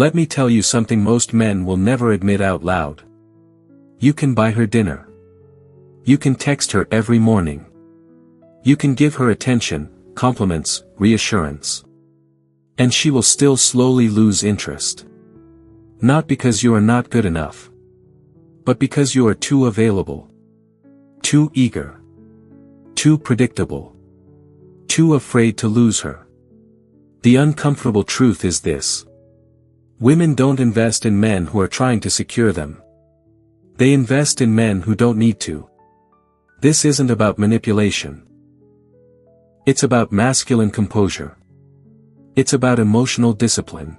Let me tell you something most men will never admit out loud. You can buy her dinner. You can text her every morning. You can give her attention, compliments, reassurance. And she will still slowly lose interest. Not because you are not good enough, but because you are too available, too eager, too predictable, too afraid to lose her. The uncomfortable truth is this. Women don't invest in men who are trying to secure them. They invest in men who don't need to. This isn't about manipulation. It's about masculine composure. It's about emotional discipline.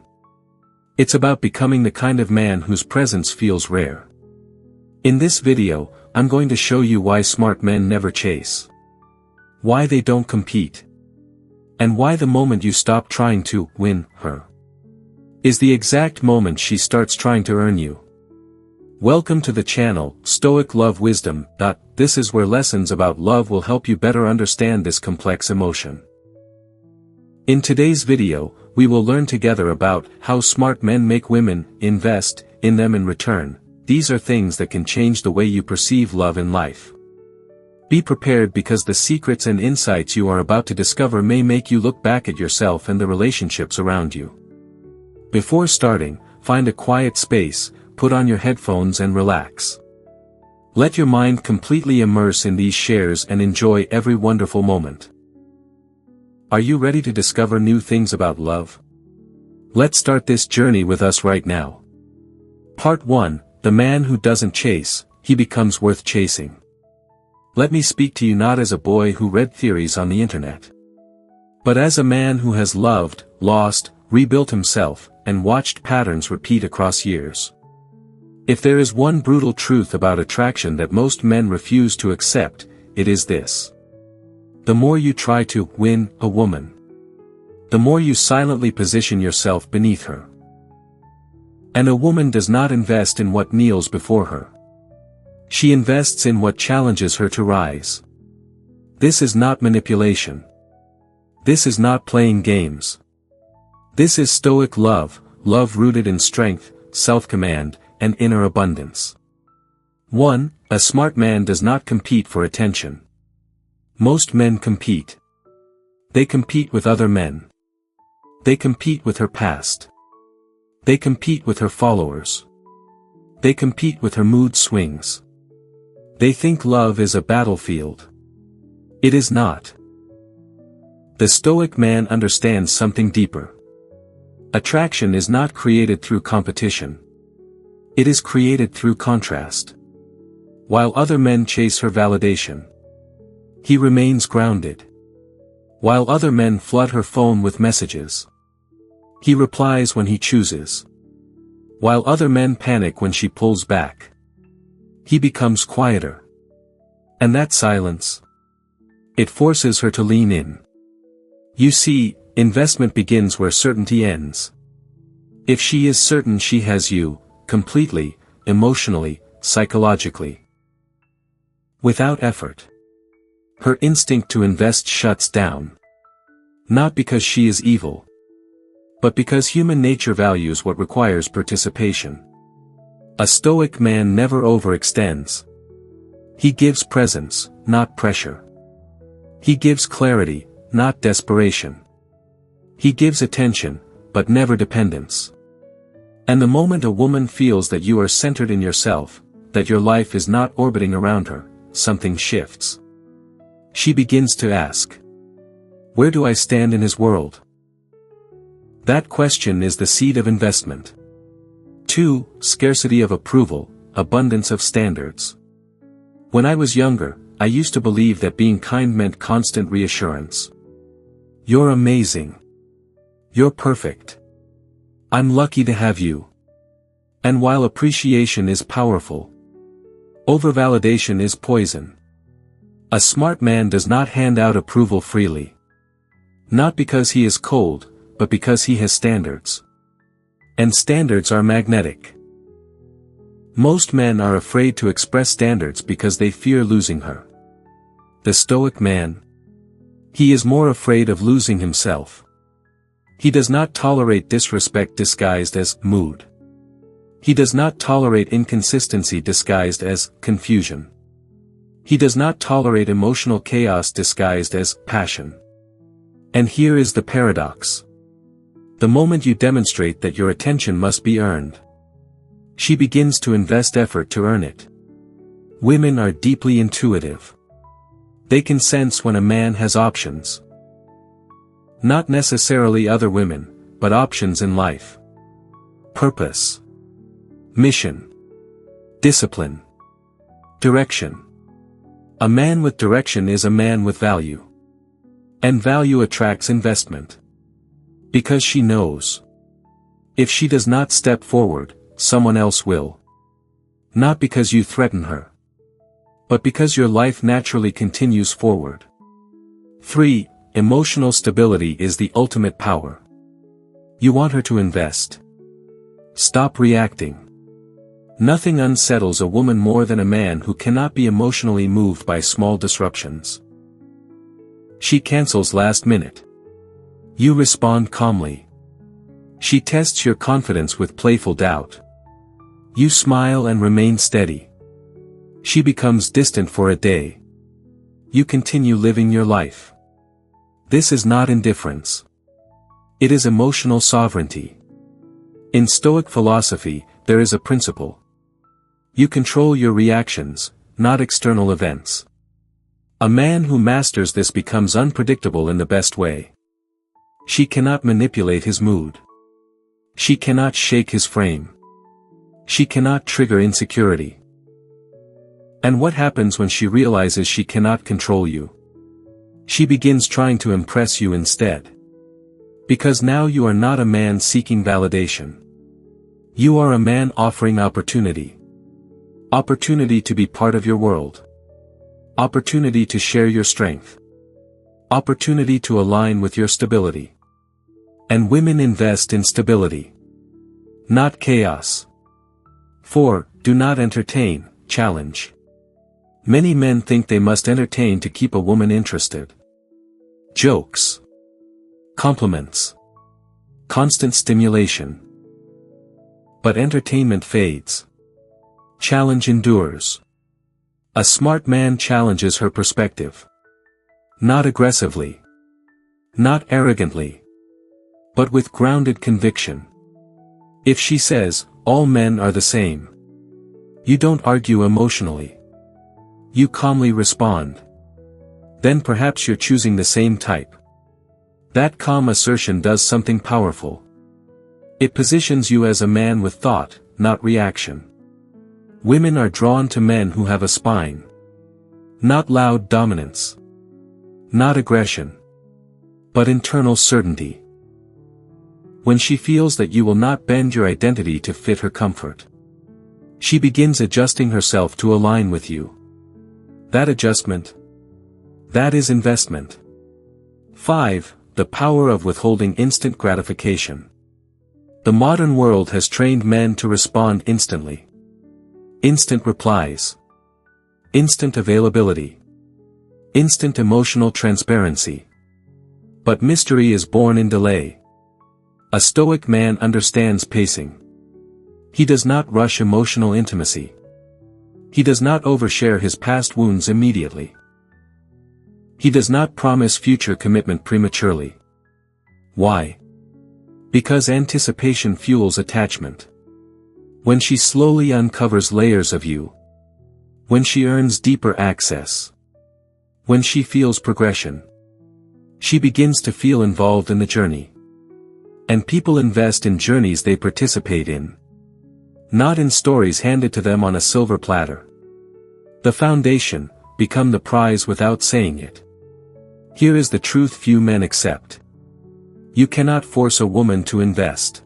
It's about becoming the kind of man whose presence feels rare. In this video, I'm going to show you why smart men never chase. Why they don't compete. And why the moment you stop trying to win her is the exact moment she starts trying to earn you. Welcome to the channel, Stoic Love Wisdom. This is where lessons about love will help you better understand this complex emotion. In today's video, we will learn together about how smart men make women invest in them in return. These are things that can change the way you perceive love in life. Be prepared because the secrets and insights you are about to discover may make you look back at yourself and the relationships around you. Before starting, find a quiet space, put on your headphones and relax. Let your mind completely immerse in these shares and enjoy every wonderful moment. Are you ready to discover new things about love? Let's start this journey with us right now. Part 1, The Man Who Doesn't Chase, He Becomes Worth Chasing. Let me speak to you not as a boy who read theories on the internet, but as a man who has loved, lost, rebuilt himself, and watched patterns repeat across years. If there is one brutal truth about attraction that most men refuse to accept, it is this. The more you try to win a woman, the more you silently position yourself beneath her. And a woman does not invest in what kneels before her. She invests in what challenges her to rise. This is not manipulation. This is not playing games. This is Stoic love, love rooted in strength, self-command, and inner abundance. 1. A smart man does not compete for attention. Most men compete. They compete with other men. They compete with her past. They compete with her followers. They compete with her mood swings. They think love is a battlefield. It is not. The Stoic man understands something deeper. Attraction is not created through competition. It is created through contrast. While other men chase her validation, he remains grounded. While other men flood her phone with messages, he replies when he chooses. While other men panic when she pulls back, he becomes quieter. And that silence, it forces her to lean in. You see, investment begins where certainty ends. If she is certain she has you, completely, emotionally, psychologically, without effort, her instinct to invest shuts down. Not because she is evil, but because human nature values what requires participation. A Stoic man never overextends. He gives presence, not pressure. He gives clarity, not desperation. He gives attention, but never dependence. And the moment a woman feels that you are centered in yourself, that your life is not orbiting around her, something shifts. She begins to ask, where do I stand in his world? That question is the seed of investment. 2. Scarcity of approval, abundance of standards. When I was younger, I used to believe that being kind meant constant reassurance. You're amazing. You're perfect. I'm lucky to have you. And while appreciation is powerful, overvalidation is poison. A smart man does not hand out approval freely. Not because he is cold, but because he has standards. And standards are magnetic. Most men are afraid to express standards because they fear losing her. The Stoic man, he is more afraid of losing himself. He does not tolerate disrespect disguised as mood. He does not tolerate inconsistency disguised as confusion. He does not tolerate emotional chaos disguised as passion. And here is the paradox. The moment you demonstrate that your attention must be earned, she begins to invest effort to earn it. Women are deeply intuitive. They can sense when a man has options. Not necessarily other women, but options in life. Purpose. Mission. Discipline. Direction. A man with direction is a man with value. And value attracts investment. Because she knows. If she does not step forward, someone else will. Not because you threaten her, but because your life naturally continues forward. 3. Emotional stability is the ultimate power. You want her to invest. Stop reacting. Nothing unsettles a woman more than a man who cannot be emotionally moved by small disruptions. She cancels last minute. You respond calmly. She tests your confidence with playful doubt. You smile and remain steady. She becomes distant for a day. You continue living your life. This is not indifference. It is emotional sovereignty. In Stoic philosophy, there is a principle. You control your reactions, not external events. A man who masters this becomes unpredictable in the best way. She cannot manipulate his mood. She cannot shake his frame. She cannot trigger insecurity. And what happens when she realizes she cannot control you? She begins trying to impress you instead. Because now you are not a man seeking validation. You are a man offering opportunity. Opportunity to be part of your world. Opportunity to share your strength. Opportunity to align with your stability. And women invest in stability. Not chaos. 4. Do not entertain, challenge. Many men think they must entertain to keep a woman interested. Jokes. Compliments. Constant stimulation. But entertainment fades. Challenge endures. A smart man challenges her perspective. Not aggressively. Not arrogantly. But with grounded conviction. If she says, all men are the same. You don't argue emotionally. You calmly respond. Then perhaps you're choosing the same type. That calm assertion does something powerful. It positions you as a man with thought, not reaction. Women are drawn to men who have a spine. Not loud dominance. Not aggression. But internal certainty. When she feels that you will not bend your identity to fit her comfort, she begins adjusting herself to align with you. That adjustment. That is investment. 5. The power of withholding instant gratification. The modern world has trained men to respond instantly. Instant replies. Instant availability. Instant emotional transparency. But mystery is born in delay. A Stoic man understands pacing. He does not rush emotional intimacy. He does not overshare his past wounds immediately. He does not promise future commitment prematurely. Why? Because anticipation fuels attachment. When she slowly uncovers layers of you. When she earns deeper access. When she feels progression. She begins to feel involved in the journey. And people invest in journeys they participate in. Not in stories handed to them on a silver platter. The foundation, become the prize without saying it. Here is the truth few men accept. You cannot force a woman to invest.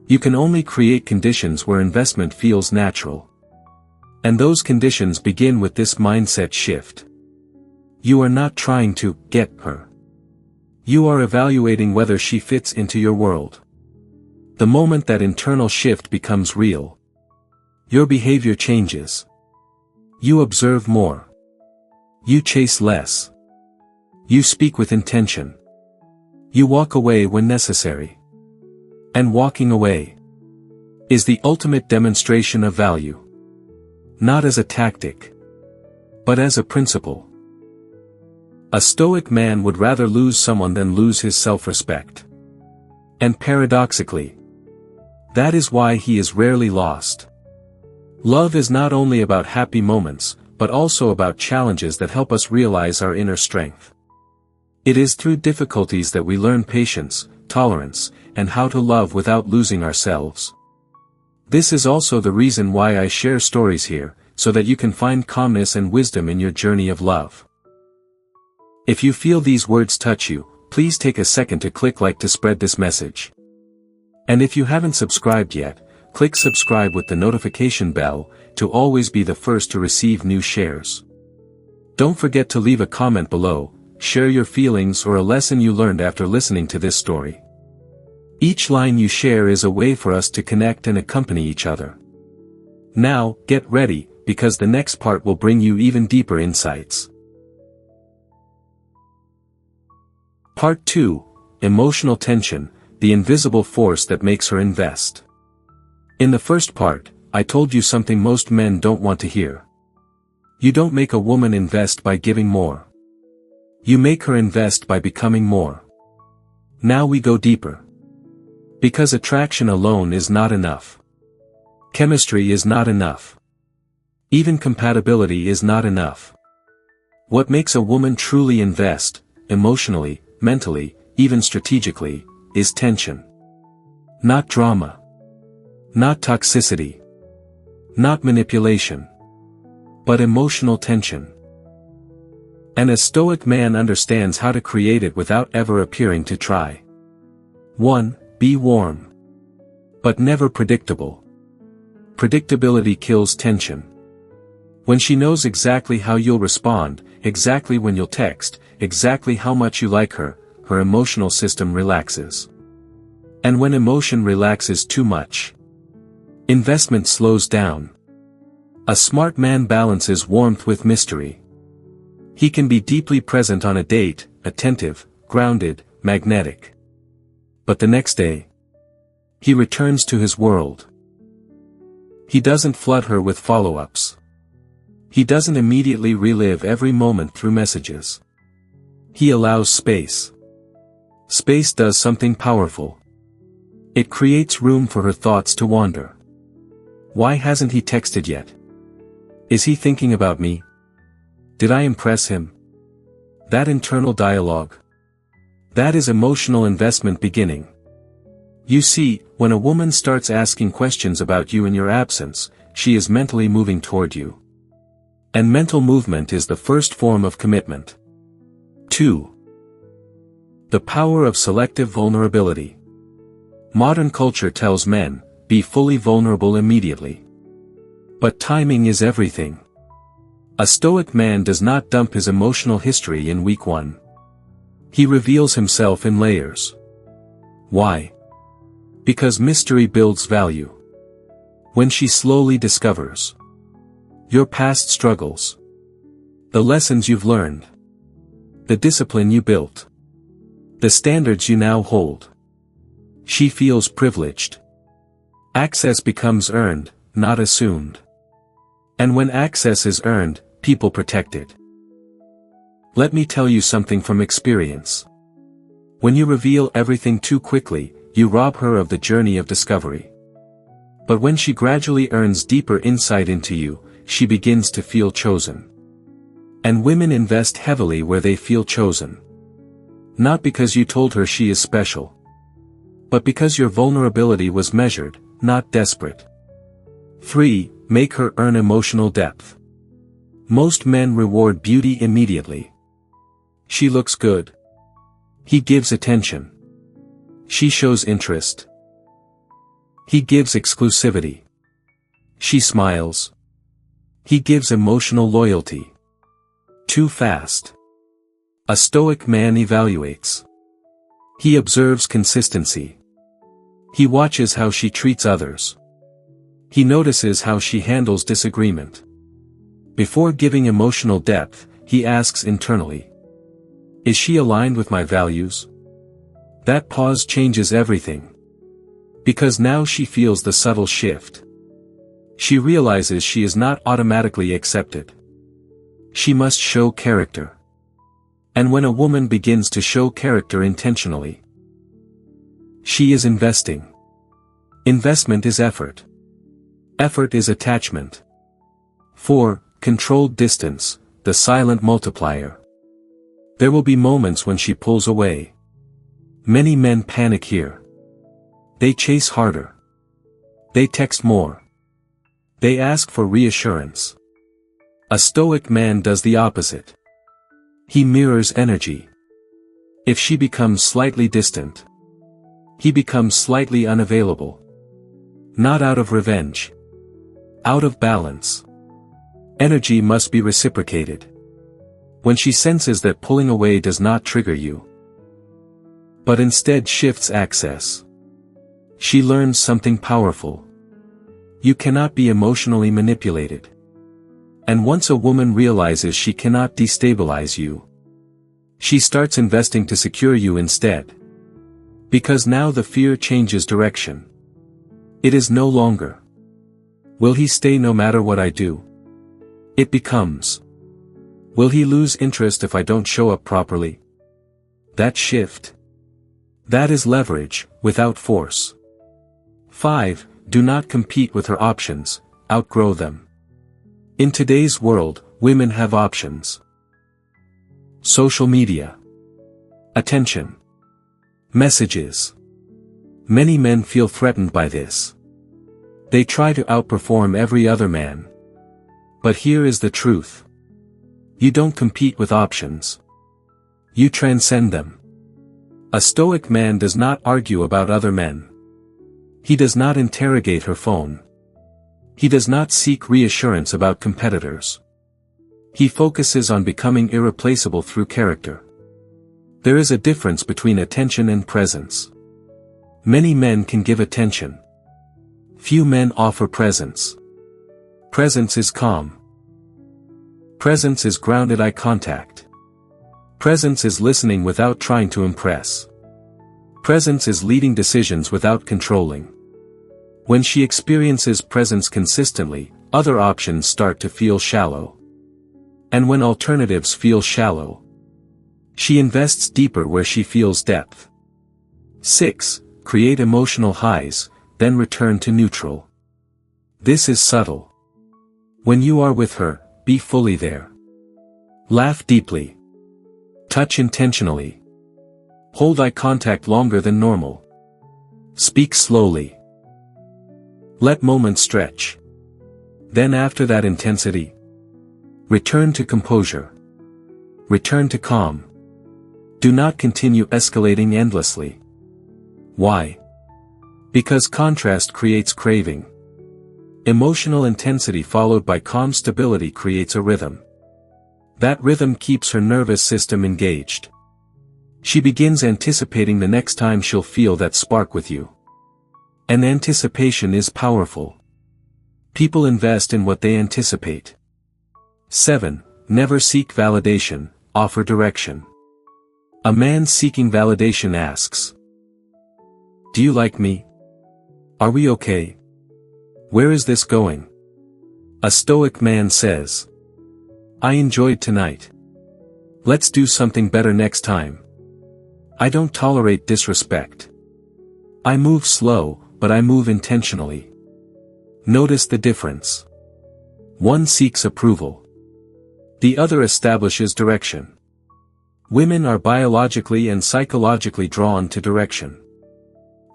You can only create conditions where investment feels natural. And those conditions begin with this mindset shift. You are not trying to get her. You are evaluating whether she fits into your world. The moment that internal shift becomes real, your behavior changes. You observe more. You chase less. You speak with intention. You walk away when necessary. And walking away is the ultimate demonstration of value. Not as a tactic, but as a principle. A Stoic man would rather lose someone than lose his self-respect. And paradoxically, that is why he is rarely lost. Love is not only about happy moments, but also about challenges that help us realize our inner strength. It is through difficulties that we learn patience, tolerance, and how to love without losing ourselves. This is also the reason why I share stories here, so that you can find calmness and wisdom in your journey of love. If you feel these words touch you, please take a second to click like to spread this message. And if you haven't subscribed yet, click subscribe with the notification bell, to always be the first to receive new shares. Don't forget to leave a comment below, share your feelings or a lesson you learned after listening to this story. Each line you share is a way for us to connect and accompany each other. Now, get ready, because the next part will bring you even deeper insights. Part 2, Emotional Tension, the invisible force that makes her invest. In the first part, I told you something most men don't want to hear. You don't make a woman invest by giving more. You make her invest by becoming more. Now we go deeper. Because attraction alone is not enough. Chemistry is not enough. Even compatibility is not enough. What makes a woman truly invest, emotionally, mentally, even strategically, is tension. Not drama. Not toxicity. Not manipulation. But emotional tension. And a Stoic man understands how to create it without ever appearing to try. 1. Be warm. But never predictable. Predictability kills tension. When she knows exactly how you'll respond, exactly when you'll text, exactly how much you like her, her emotional system relaxes. And when emotion relaxes too much, investment slows down. A smart man balances warmth with mystery. He can be deeply present on a date, attentive, grounded, magnetic. But the next day, he returns to his world. He doesn't flood her with follow-ups. He doesn't immediately relive every moment through messages. He allows space. Space does something powerful. It creates room for her thoughts to wander. Why hasn't he texted yet? Is he thinking about me? Did I impress him? That internal dialogue. That is emotional investment beginning. You see, when a woman starts asking questions about you in your absence, she is mentally moving toward you. And mental movement is the first form of commitment. 2. The power of selective vulnerability. Modern culture tells men, be fully vulnerable immediately. But timing is everything. A Stoic man does not dump his emotional history in week 1. He reveals himself in layers. Why? Because mystery builds value. When she slowly discovers your past struggles, the lessons you've learned, the discipline you built, the standards you now hold, she feels privileged. Access becomes earned, not assumed. And when access is earned, people protect it. Let me tell you something from experience. When you reveal everything too quickly, you rob her of the journey of discovery. But when she gradually earns deeper insight into you, she begins to feel chosen. And women invest heavily where they feel chosen. Not because you told her she is special, but because your vulnerability was measured, not desperate. 3. Make her earn emotional depth. Most men reward beauty immediately. She looks good. He gives attention. She shows interest. He gives exclusivity. She smiles. He gives emotional loyalty. Too fast. A Stoic man evaluates. He observes consistency. He watches how she treats others. He notices how she handles disagreement. Before giving emotional depth, he asks internally, is she aligned with my values? That pause changes everything. Because now she feels the subtle shift. She realizes she is not automatically accepted. She must show character. And when a woman begins to show character intentionally, she is investing. Investment is effort. Effort is attachment. 4. Controlled distance, the silent multiplier. There will be moments when she pulls away. Many men panic here. They chase harder. They text more. They ask for reassurance. A Stoic man does the opposite. He mirrors energy. If she becomes slightly distant, he becomes slightly unavailable. Not out of revenge. Out of balance. Energy must be reciprocated. When she senses that pulling away does not trigger you, but instead shifts access, she learns something powerful. You cannot be emotionally manipulated. And once a woman realizes she cannot destabilize you, she starts investing to secure you instead. Because now the fear changes direction. It is no longer, will he stay no matter what I do? It becomes, will he lose interest if I don't show up properly? That shift. That is leverage, without force. 5. Do not compete with her options, outgrow them. In today's world, women have options. Social media. Attention. Messages. Many men feel threatened by this. They try to outperform every other man. But here is the truth. You don't compete with options. You transcend them. A Stoic man does not argue about other men. He does not interrogate her phone. He does not seek reassurance about competitors. He focuses on becoming irreplaceable through character. There is a difference between attention and presence. Many men can give attention. Few men offer presence. Presence is calm. Presence is grounded eye contact. Presence is listening without trying to impress. Presence is leading decisions without controlling. When she experiences presence consistently, other options start to feel shallow. And when alternatives feel shallow, she invests deeper where she feels depth. 6. Create emotional highs, then return to neutral. This is subtle. When you are with her, be fully there. Laugh deeply. Touch intentionally. Hold eye contact longer than normal. Speak slowly. Let moments stretch. Then after that intensity, return to composure. Return to calm. Do not continue escalating endlessly. Why? Because contrast creates craving. Emotional intensity followed by calm stability creates a rhythm. That rhythm keeps her nervous system engaged. She begins anticipating the next time she'll feel that spark with you. And anticipation is powerful. People invest in what they anticipate. 7. Never seek validation, offer direction. A man seeking validation asks, do you like me? Are we okay? Where is this going? A Stoic man says, I enjoyed tonight. Let's do something better next time. I don't tolerate disrespect. I move slow, but I move intentionally. Notice the difference. One seeks approval. The other establishes direction. Women are biologically and psychologically drawn to direction.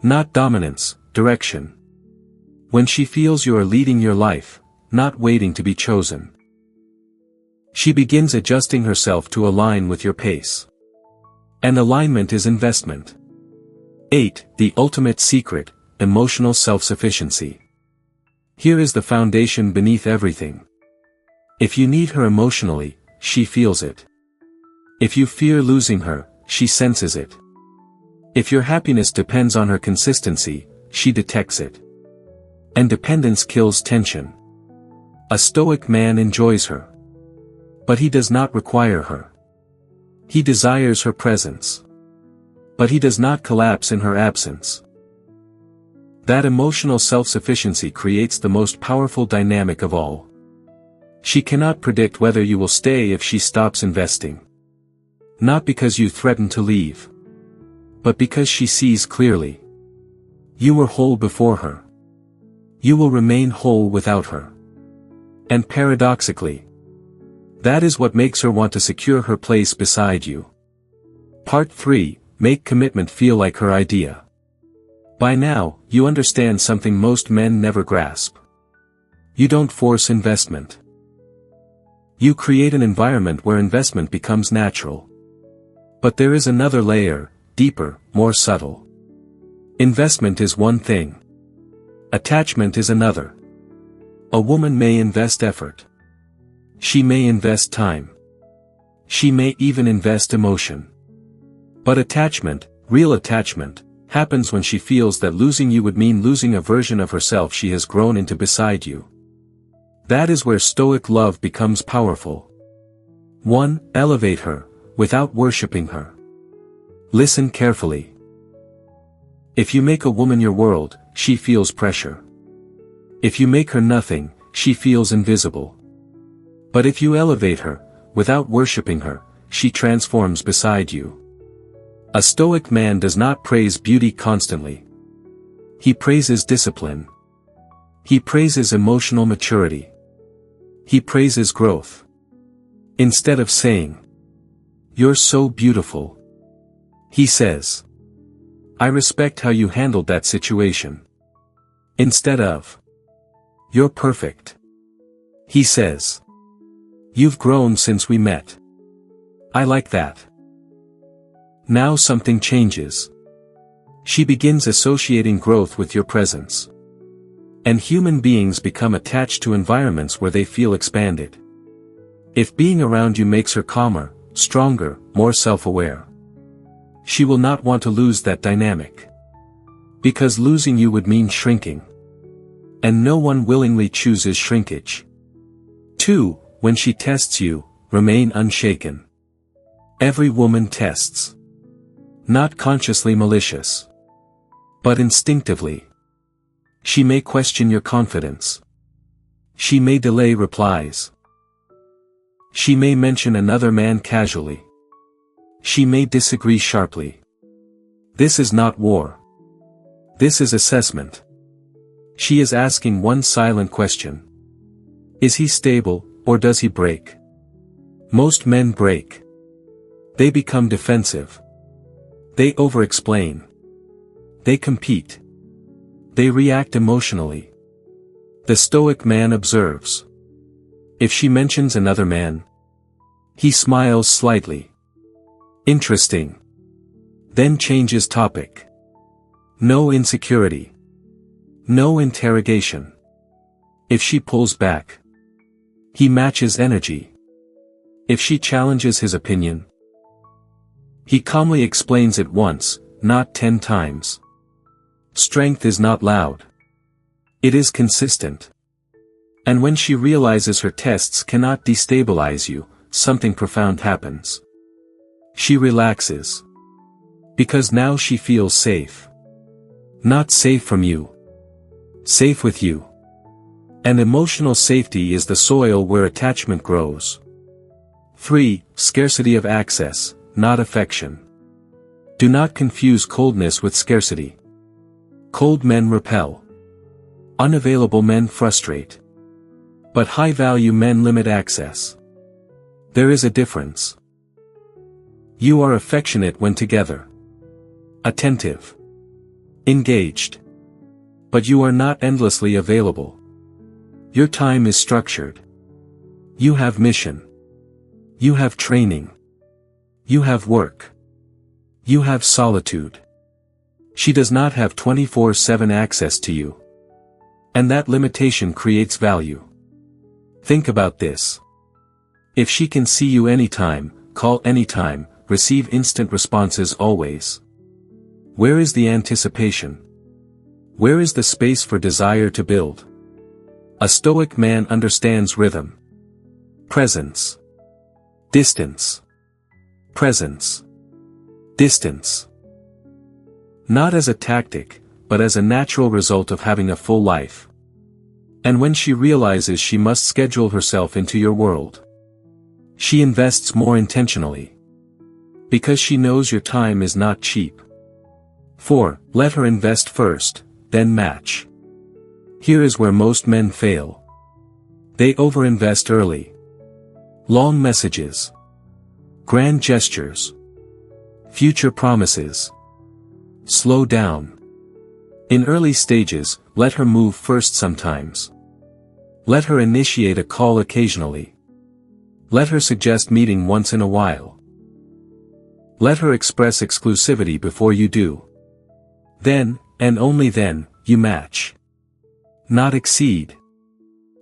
Not dominance, direction. When she feels you are leading your life, not waiting to be chosen, she begins adjusting herself to align with your pace. And alignment is investment. 8. The ultimate secret, emotional self-sufficiency. Here is the foundation beneath everything. If you need her emotionally, she feels it. If you fear losing her, she senses it. If your happiness depends on her consistency, she detects it. And dependence kills tension. A Stoic man enjoys her. But he does not require her. He desires her presence. But he does not collapse in her absence. That emotional self-sufficiency creates the most powerful dynamic of all. She cannot predict whether you will stay if she stops investing. Not because you threaten to leave, but because she sees clearly. You were whole before her. You will remain whole without her. And paradoxically, that is what makes her want to secure her place beside you. Part 3, make commitment feel like her idea. By now, you understand something most men never grasp. You don't force investment. You create an environment where investment becomes natural. But there is another layer, deeper, more subtle. Investment is one thing. Attachment is another. A woman may invest effort. She may invest time. She may even invest emotion. But attachment, real attachment, happens when she feels that losing you would mean losing a version of herself she has grown into beside you. That is where Stoic love becomes powerful. 1. Elevate her, without worshipping her. Listen carefully. If you make a woman your world, she feels pressure. If you make her nothing, she feels invisible. But if you elevate her, without worshipping her, she transforms beside you. A Stoic man does not praise beauty constantly. He praises discipline. He praises emotional maturity. He praises growth. Instead of saying, "You're so beautiful," he says, "I respect how you handled that situation." Instead of, "You're perfect," he says, "You've grown since we met. I like that." Now something changes. She begins associating growth with your presence. And human beings become attached to environments where they feel expanded. If being around you makes her calmer, stronger, more self-aware, she will not want to lose that dynamic. Because losing you would mean shrinking. And no one willingly chooses shrinkage. 2. When she tests you, remain unshaken. Every woman tests. Not consciously malicious, but instinctively. She may question your confidence. She may delay replies. She may mention another man casually. She may disagree sharply. This is not war. This is assessment. She is asking one silent question. Is he stable, or does he break? Most men break. They become defensive. They over-explain. They compete. They react emotionally. The Stoic man observes. If she mentions another man, he smiles slightly. Interesting. Then changes topic. No insecurity. No interrogation. If she pulls back, he matches energy. If she challenges his opinion, he calmly explains it once, not 10 times. Strength is not loud. It is consistent. And when she realizes her tests cannot destabilize you, something profound happens. She relaxes. Because now she feels safe. Not safe from you. Safe with you. And emotional safety is the soil where attachment grows. 3. Scarcity of access, not affection. Do not confuse coldness with scarcity. Cold men repel. Unavailable men frustrate. But high-value men limit access. There is a difference. You are affectionate when together. Attentive. Engaged. But you are not endlessly available. Your time is structured. You have mission. You have training. You have work. You have solitude. She does not have 24/7 access to you. And that limitation creates value. Think about this. If she can see you anytime, call anytime, receive instant responses always, where is the anticipation? Where is the space for desire to build? A Stoic man understands rhythm. Presence. Distance. Presence. Distance. Not as a tactic, but as a natural result of having a full life. And when she realizes she must schedule herself into your world, she invests more intentionally. Because she knows your time is not cheap. 4. Let her invest first, then match. Here is where most men fail. They overinvest early. Long messages. Grand gestures. Future promises. Slow down. In early stages, let her move first sometimes. Let her initiate a call occasionally. Let her suggest meeting once in a while. Let her express exclusivity before you do. Then, and only then, you match. Not exceed.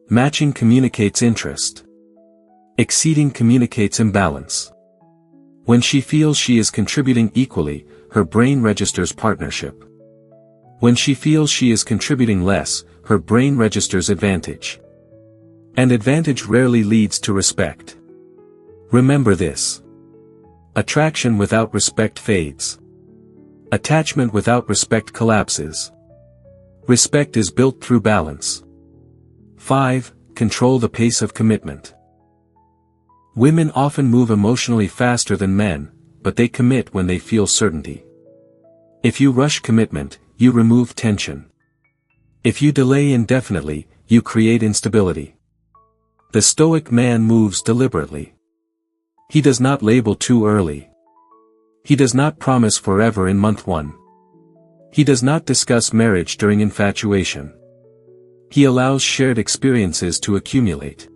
Matching communicates interest. Exceeding communicates imbalance. When she feels she is contributing equally, her brain registers partnership. When she feels she is contributing less, her brain registers advantage. And advantage rarely leads to respect. Remember this. Attraction without respect fades. Attachment without respect collapses. Respect is built through balance. 5. Control the pace of commitment. Women often move emotionally faster than men, but they commit when they feel certainty. If you rush commitment, you remove tension. If you delay indefinitely, you create instability. The Stoic man moves deliberately. He does not label too early. He does not promise forever in month 1. He does not discuss marriage during infatuation. He allows shared experiences to accumulate.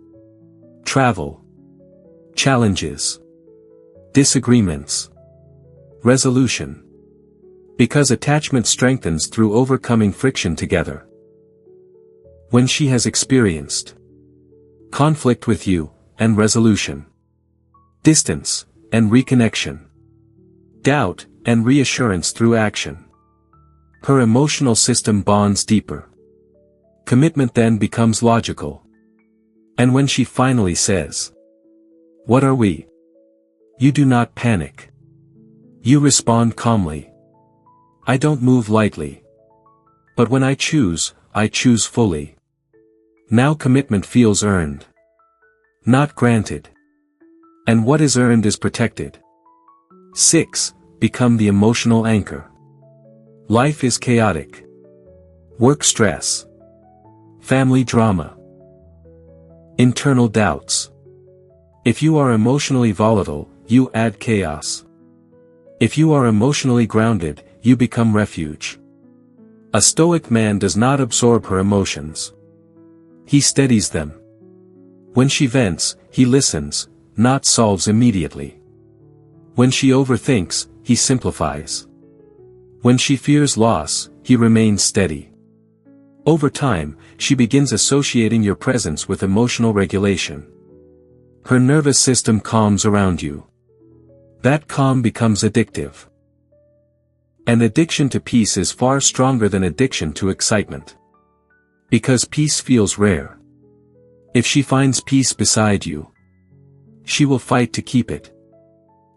Travel. Challenges. Disagreements. Resolution. Because attachment strengthens through overcoming friction together. When she has experienced conflict with you, and resolution. Distance, and reconnection. Doubt, and reassurance through action. Her emotional system bonds deeper. Commitment then becomes logical. And when she finally says, "What are we?" you do not panic. You respond calmly. I don't move lightly. But when I choose fully. Now commitment feels earned. Not granted. And what is earned is protected. 6. Become the emotional anchor. Life is chaotic. Work stress. Family drama. Internal doubts. If you are emotionally volatile, you add chaos. If you are emotionally grounded, you become refuge. A Stoic man does not absorb her emotions. He steadies them. When she vents, he listens, not solves immediately. When she overthinks, he simplifies. When she fears loss, he remains steady. Over time, she begins associating your presence with emotional regulation. Her nervous system calms around you. That calm becomes addictive. An addiction to peace is far stronger than addiction to excitement. Because peace feels rare. If she finds peace beside you, she will fight to keep it.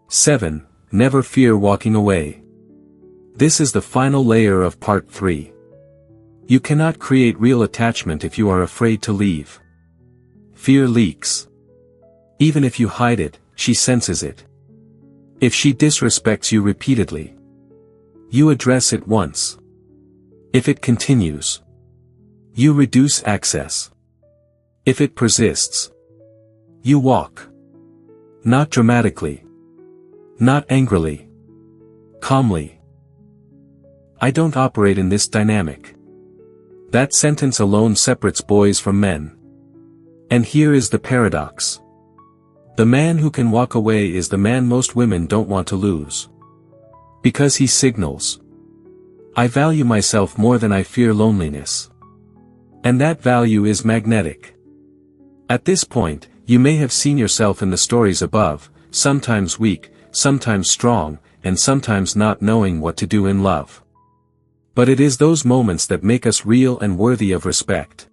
7. Never fear walking away. This is the final layer of part 3. You cannot create real attachment if you are afraid to leave. Fear leaks. Even if you hide it, she senses it. If she disrespects you repeatedly, you address it once. If it continues, you reduce access. If it persists, you walk. Not dramatically. Not angrily. Calmly. I don't operate in this dynamic. That sentence alone separates boys from men. And here is the paradox. The man who can walk away is the man most women don't want to lose. Because he signals, I value myself more than I fear loneliness. And that value is magnetic. At this point, you may have seen yourself in the stories above, sometimes weak, sometimes strong, and sometimes not knowing what to do in love. But it is those moments that make us real and worthy of respect.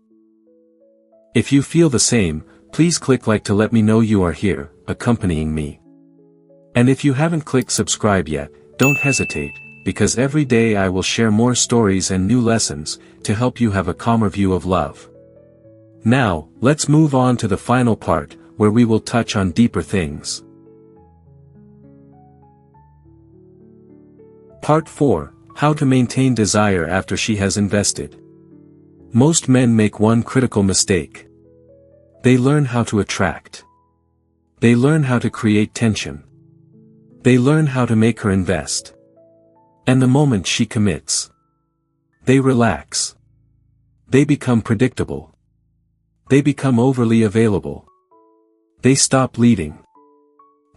If you feel the same, please click like to let me know you are here, accompanying me. And if you haven't clicked subscribe yet, don't hesitate, because every day I will share more stories and new lessons, to help you have a calmer view of love. Now, let's move on to the final part, where we will touch on deeper things. Part 4, How to Maintain Desire After She Has Invested. Most men make one critical mistake. They learn how to attract. They learn how to create tension. They learn how to make her invest. And the moment she commits, they relax. They become predictable. They become overly available. They stop leading.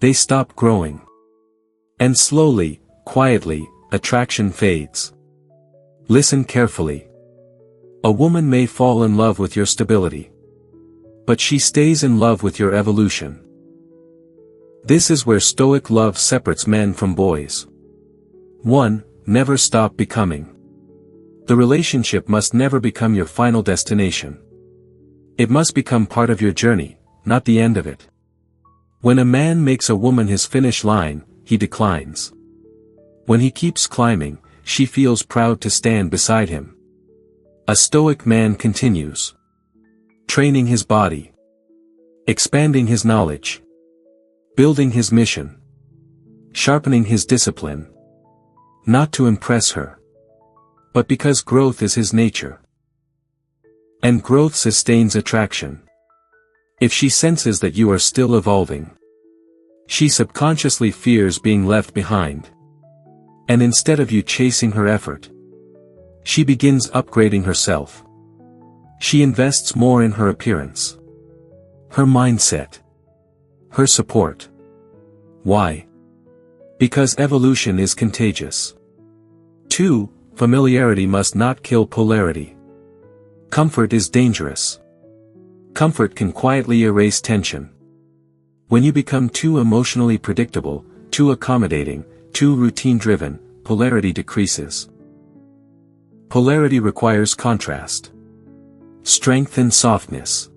They stop growing. And slowly, quietly, attraction fades. Listen carefully. A woman may fall in love with your stability, but she stays in love with your evolution. This is where Stoic love separates men from boys. 1. Never stop becoming. The relationship must never become your final destination. It must become part of your journey, not the end of it. When a man makes a woman his finish line, he declines. When he keeps climbing, she feels proud to stand beside him. A Stoic man continues. Training his body. Expanding his knowledge. Building his mission. Sharpening his discipline. Not to impress her, but because growth is his nature. And growth sustains attraction. If she senses that you are still evolving, she subconsciously fears being left behind. And instead of you chasing her effort, she begins upgrading herself. She invests more in her appearance, her mindset, her support. Why? Because evolution is contagious. 2. Familiarity must not kill polarity. Comfort is dangerous. Comfort can quietly erase tension. When you become too emotionally predictable, too accommodating, too routine-driven, polarity decreases. Polarity requires contrast. Strength and softness.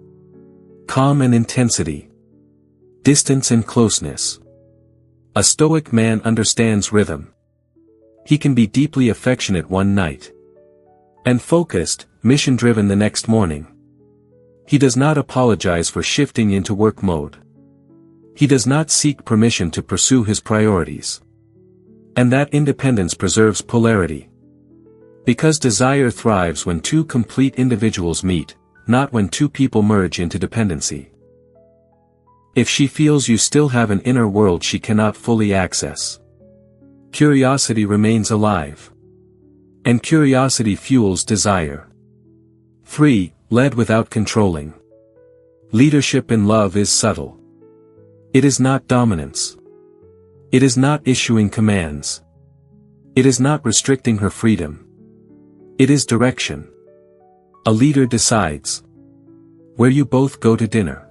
Calm and intensity. Distance and closeness. A Stoic man understands rhythm. He can be deeply affectionate one night, and focused, mission-driven the next morning. He does not apologize for shifting into work mode. He does not seek permission to pursue his priorities. And that independence preserves polarity. Because desire thrives when two complete individuals meet, not when two people merge into dependency. If she feels you still have an inner world she cannot fully access, curiosity remains alive. And curiosity fuels desire. 3. Led without controlling. Leadership in love is subtle. It is not dominance. It is not issuing commands. It is not restricting her freedom. It is direction. A leader decides where you both go to dinner,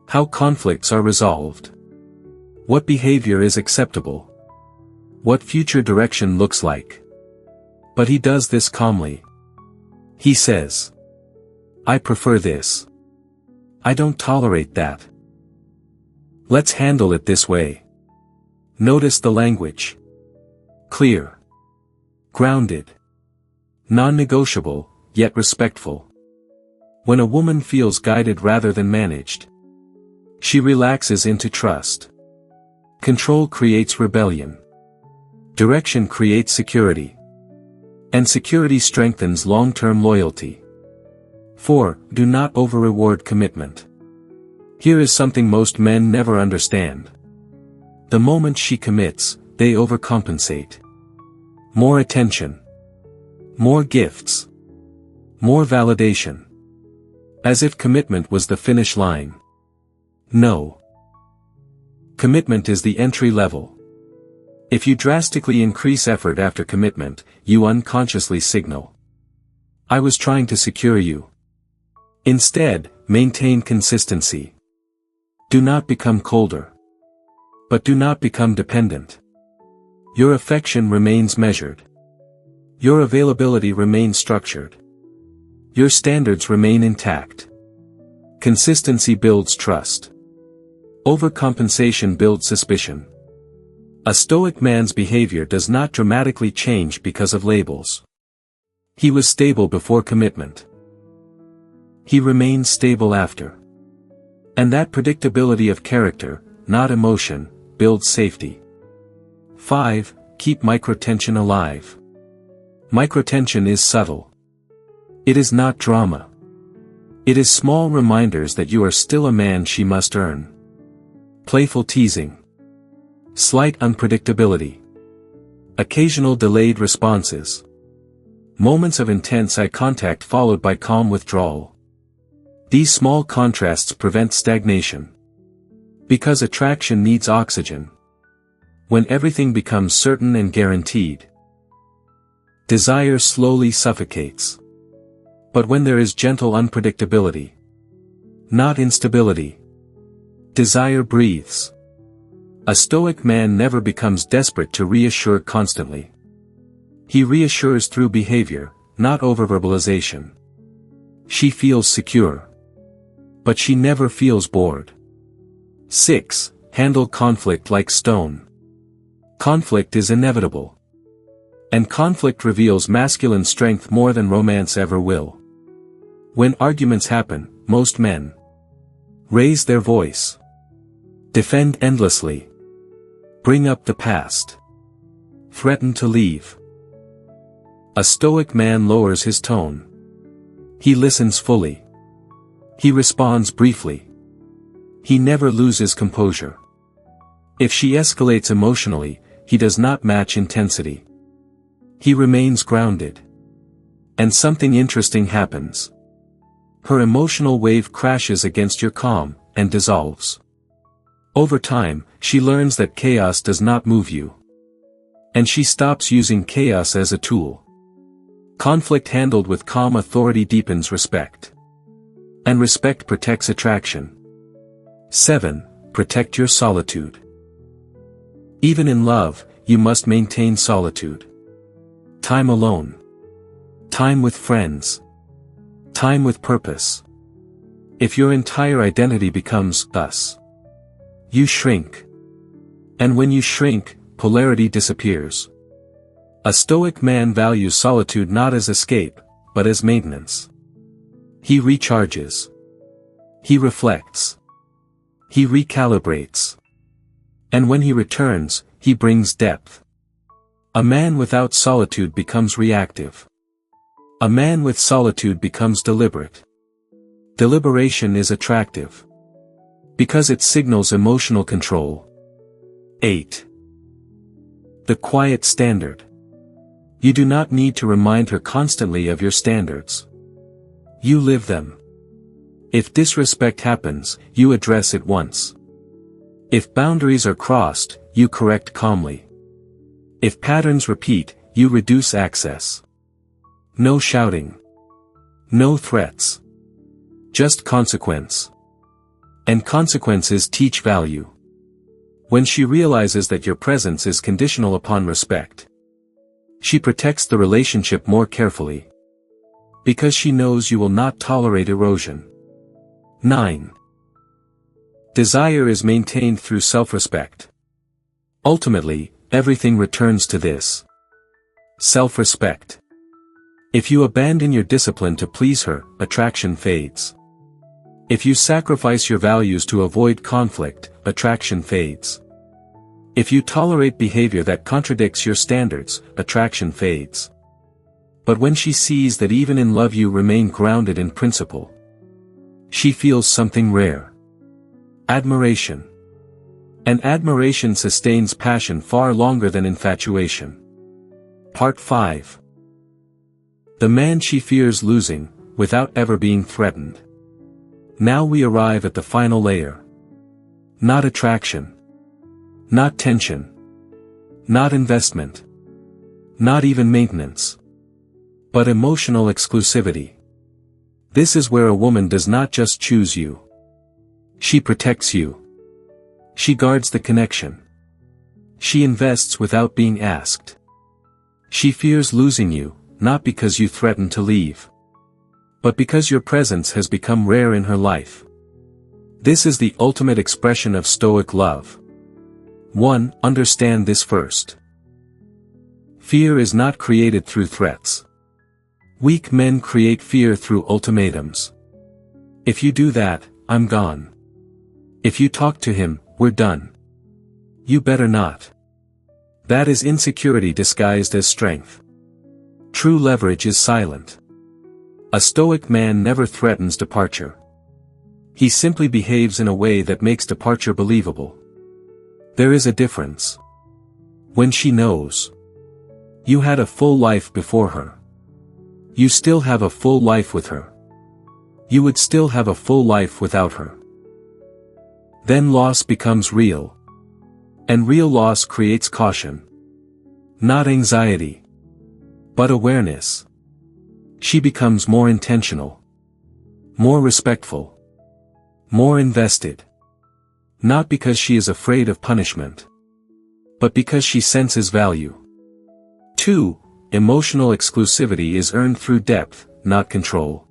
how conflicts are resolved, what behavior is acceptable, what future direction looks like. But he does this calmly. He says, I prefer this. I don't tolerate that. Let's handle it this way. Notice the language. Clear. Grounded. Non-negotiable, yet respectful. When a woman feels guided rather than managed, she relaxes into trust. Control creates rebellion. Direction creates security. And security strengthens long-term loyalty. 4. Do not over-reward commitment. Here is something most men never understand. The moment she commits, they overcompensate. More attention. More gifts. More validation. As if commitment was the finish line. No. Commitment is the entry level. If you drastically increase effort after commitment, you unconsciously signal, I was trying to secure you. Instead, maintain consistency. Do not become colder. But do not become dependent. Your affection remains measured. Your availability remains structured. Your standards remain intact. Consistency builds trust. Overcompensation builds suspicion. A Stoic man's behavior does not dramatically change because of labels. He was stable before commitment. He remains stable after. And that predictability of character, not emotion, builds safety. 5. Keep microtension alive. Microtension is subtle. It is not drama. It is small reminders that you are still a man she must earn. Playful teasing. Slight unpredictability. Occasional delayed responses. Moments of intense eye contact followed by calm withdrawal. These small contrasts prevent stagnation. Because attraction needs oxygen. When everything becomes certain and guaranteed, desire slowly suffocates. But when there is gentle unpredictability, not instability, desire breathes. A Stoic man never becomes desperate to reassure constantly. He reassures through behavior, not oververbalization. She feels secure. But she never feels bored. 6. Handle conflict like stone. Conflict is inevitable. And conflict reveals masculine strength more than romance ever will. When arguments happen, most men raise their voice, defend endlessly, bring up the past, threaten to leave. A Stoic man lowers his tone. He listens fully. He responds briefly. He never loses composure. If she escalates emotionally, he does not match intensity. He remains grounded. And something interesting happens. Her emotional wave crashes against your calm, and dissolves. Over time, she learns that chaos does not move you. And she stops using chaos as a tool. Conflict handled with calm authority deepens respect. And respect protects attraction. 7. Protect your solitude. Even in love, you must maintain solitude. Time alone. Time with friends. Time with purpose. If your entire identity becomes us, you shrink. And when you shrink, polarity disappears. A Stoic man values solitude not as escape, but as maintenance. He recharges. He reflects. He recalibrates. And when he returns, he brings depth. A man without solitude becomes reactive. A man with solitude becomes deliberate. Deliberation is attractive. Because it signals emotional control. 8. The quiet standard. You do not need to remind her constantly of your standards. You live them. If disrespect happens, you address it once. If boundaries are crossed, you correct calmly. If patterns repeat, you reduce access. No shouting. No threats. Just consequence. And consequences teach value. When she realizes that your presence is conditional upon respect, she protects the relationship more carefully. Because she knows you will not tolerate erosion. 9. Desire is maintained through self-respect. Ultimately, everything returns to this. Self-respect. If you abandon your discipline to please her, attraction fades. If you sacrifice your values to avoid conflict, attraction fades. If you tolerate behavior that contradicts your standards, attraction fades. But when she sees that even in love you remain grounded in principle, she feels something rare. Admiration. And admiration sustains passion far longer than infatuation. Part 5. The man she fears losing, without ever being threatened. Now we arrive at the final layer. Not attraction. Not tension. Not investment. Not even maintenance. But emotional exclusivity. This is where a woman does not just choose you. She protects you. She guards the connection. She invests without being asked. She fears losing you, not because you threaten to leave, but because your presence has become rare in her life. This is the ultimate expression of Stoic love. 1. Understand this first. Fear is not created through threats. Weak men create fear through ultimatums. If you do that, I'm gone. If you talk to him, we're done. You better not. That is insecurity disguised as strength. True leverage is silent. A Stoic man never threatens departure. He simply behaves in a way that makes departure believable. There is a difference. When she knows. You had a full life before her. You still have a full life with her. You would still have a full life without her. Then loss becomes real. And real loss creates caution. Not anxiety. But awareness. She becomes more intentional. More respectful. More invested. Not because she is afraid of punishment. But because she senses value. 2. Emotional exclusivity is earned through depth, not control.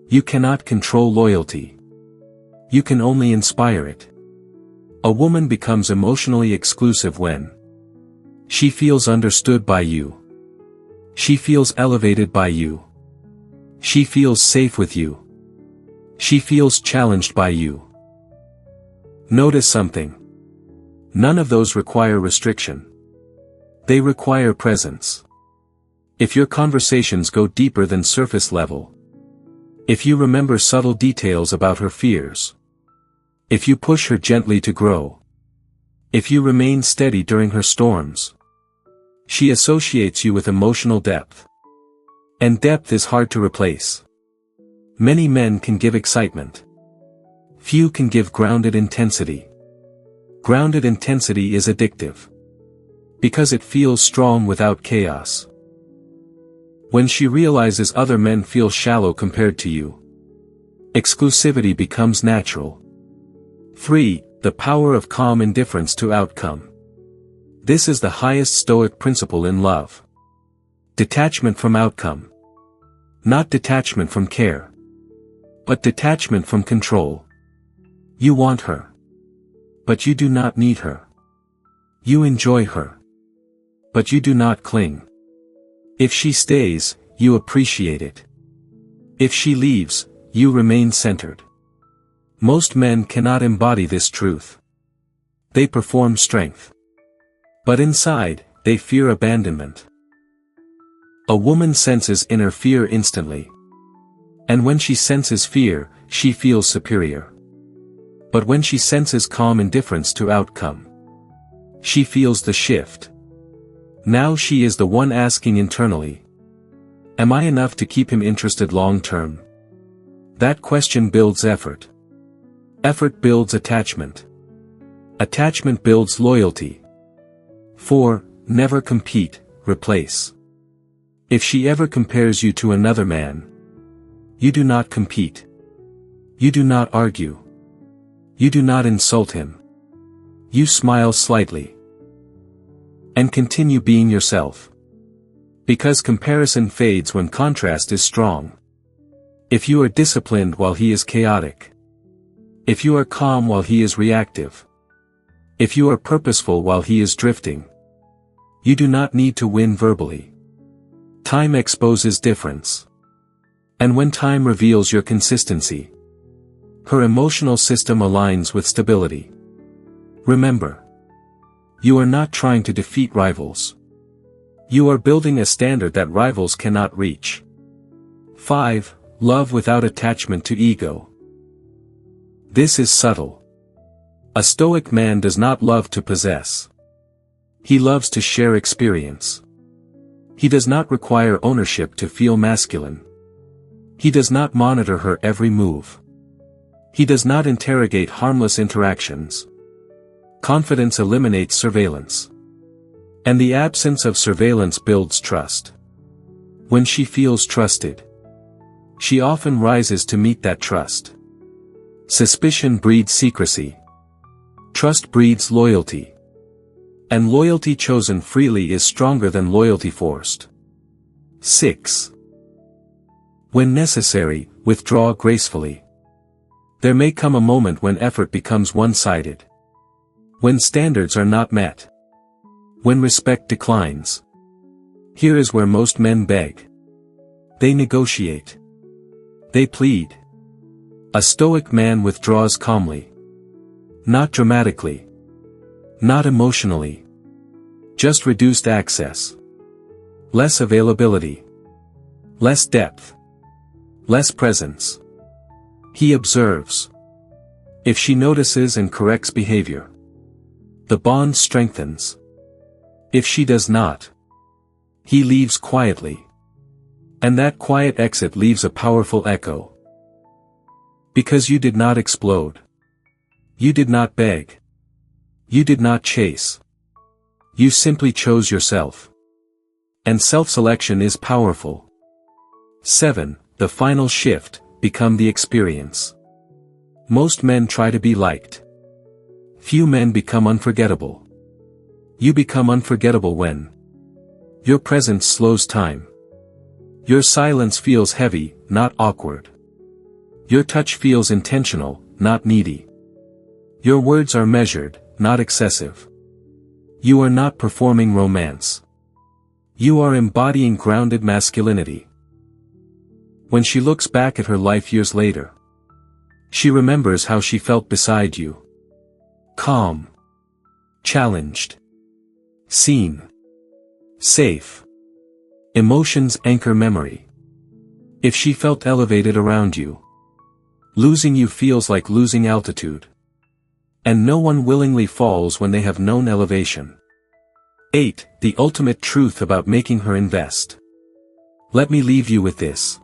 You cannot control loyalty. You can only inspire it. A woman becomes emotionally exclusive when she feels understood by you. She feels elevated by you. She feels safe with you. She feels challenged by you. Notice something. None of those require restriction. They require presence. If your conversations go deeper than surface level. If you remember subtle details about her fears. If you push her gently to grow. If you remain steady during her storms. She associates you with emotional depth. And depth is hard to replace. Many men can give excitement. Few can give grounded intensity. Grounded intensity is addictive. Because it feels strong without chaos. When she realizes other men feel shallow compared to you. Exclusivity becomes natural. 3. The power of calm indifference to outcome. This is the highest Stoic principle in love. Detachment from outcome. Not detachment from care. But detachment from control. You want her. But you do not need her. You enjoy her. But you do not cling. If she stays, you appreciate it. If she leaves, you remain centered. Most men cannot embody this truth. They perform strength. But inside, they fear abandonment. A woman senses inner fear instantly. And when she senses fear, she feels superior. But when she senses calm indifference to outcome, she feels the shift. Now she is the one asking internally. Am I enough to keep him interested long term? That question builds effort. Effort builds attachment. Attachment builds loyalty. 4. Never compete, replace. If she ever compares you to another man, you do not compete. You do not argue. You do not insult him. You smile slightly. And continue being yourself. Because comparison fades when contrast is strong. If you are disciplined while he is chaotic. If you are calm while he is reactive. If you are purposeful while he is drifting. You do not need to win verbally. Time exposes difference. And when time reveals your consistency, her emotional system aligns with stability. Remember. You are not trying to defeat rivals. You are building a standard that rivals cannot reach. 5. Love without attachment to ego. This is subtle. A Stoic man does not love to possess. He loves to share experience. He does not require ownership to feel masculine. He does not monitor her every move. He does not interrogate harmless interactions. Confidence eliminates surveillance. And the absence of surveillance builds trust. When she feels trusted, she often rises to meet that trust. Suspicion breeds secrecy. Trust breeds loyalty. And loyalty chosen freely is stronger than loyalty forced. 6. When necessary, withdraw gracefully. There may come a moment when effort becomes one-sided. When standards are not met. When respect declines. Here is where most men beg. They negotiate. They plead. A Stoic man withdraws calmly. Not dramatically. Not emotionally. Just reduced access. Less availability. Less depth. Less presence. He observes. If she notices and corrects behavior, the bond strengthens. If she does not, he leaves quietly. And that quiet exit leaves a powerful echo. Because you did not explode. You did not beg. You did not chase. You simply chose yourself. And self-selection is powerful. 7. The final shift, become the experience. Most men try to be liked. Few men become unforgettable. You become unforgettable when your presence slows time. Your silence feels heavy, not awkward. Your touch feels intentional, not needy. Your words are measured, not excessive. You are not performing romance. You are embodying grounded masculinity. When she looks back at her life years later, she remembers how she felt beside you. Calm. Challenged. Seen. Safe. Emotions anchor memory. If she felt elevated around you, losing you feels like losing altitude. And no one willingly falls when they have known elevation. 8. The ultimate truth about making her invest. Let me leave you with this.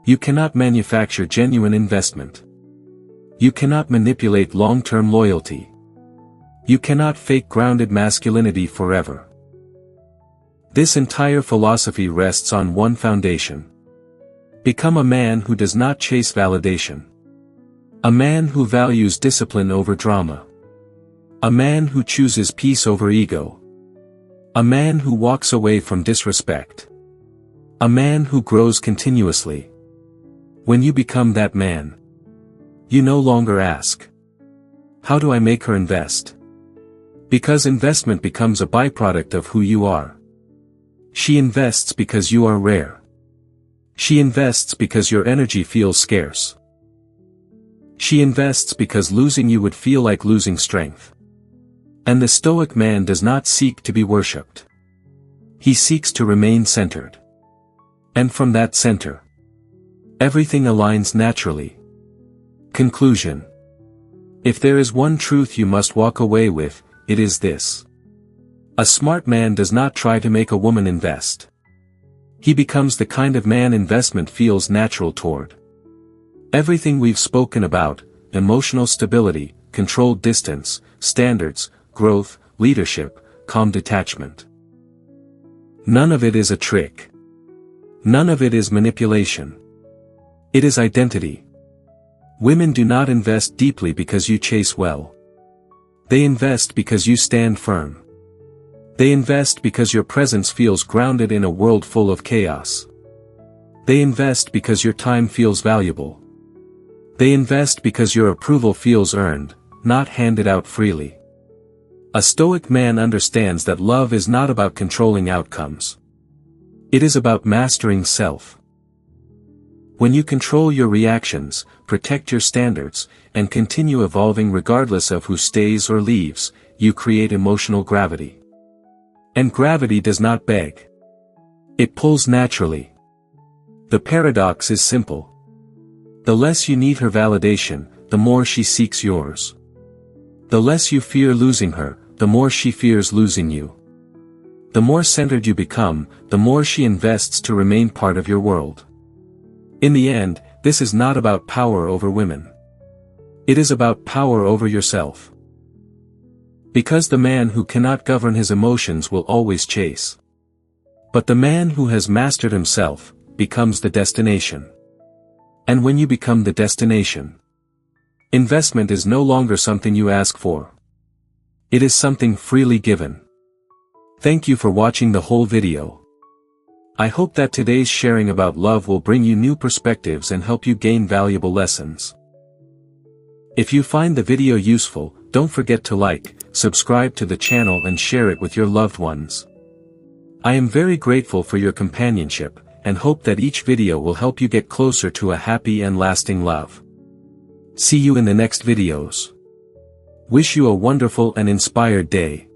You cannot manufacture genuine investment. You cannot manipulate long-term loyalty. You cannot fake grounded masculinity forever. This entire philosophy rests on one foundation. Become a man who does not chase validation. A man who values discipline over drama. A man who chooses peace over ego. A man who walks away from disrespect. A man who grows continuously. When you become that man, you no longer ask, how do I make her invest? Because investment becomes a byproduct of who you are. She invests because you are rare. She invests because your energy feels scarce. She invests because losing you would feel like losing strength. And the Stoic man does not seek to be worshipped. He seeks to remain centered. And from that center, everything aligns naturally. Conclusion. If there is one truth you must walk away with, it is this. A smart man does not try to make a woman invest. He becomes the kind of man investment feels natural toward. Everything we've spoken about, emotional stability, controlled distance, standards, growth, leadership, calm detachment. None of it is a trick. None of it is manipulation. It is identity. Women do not invest deeply because you chase well. They invest because you stand firm. They invest because your presence feels grounded in a world full of chaos. They invest because your time feels valuable. They invest because your approval feels earned, not handed out freely. A Stoic man understands that love is not about controlling outcomes. It is about mastering self. When you control your reactions, protect your standards, and continue evolving regardless of who stays or leaves, you create emotional gravity. And gravity does not beg. It pulls naturally. The paradox is simple. The less you need her validation, the more she seeks yours. The less you fear losing her, the more she fears losing you. The more centered you become, the more she invests to remain part of your world. In the end, this is not about power over women. It is about power over yourself. Because the man who cannot govern his emotions will always chase. But the man who has mastered himself, becomes the destination. And when you become the destination, investment is no longer something you ask for. It is something freely given. Thank you for watching the whole video. I hope that today's sharing about love will bring you new perspectives and help you gain valuable lessons. If you find the video useful, Don't forget to like, subscribe to the channel and share it with your loved ones. I am very grateful for your companionship, and hope that each video will help you get closer to a happy and lasting love. See you in the next videos. Wish you a wonderful and inspired day.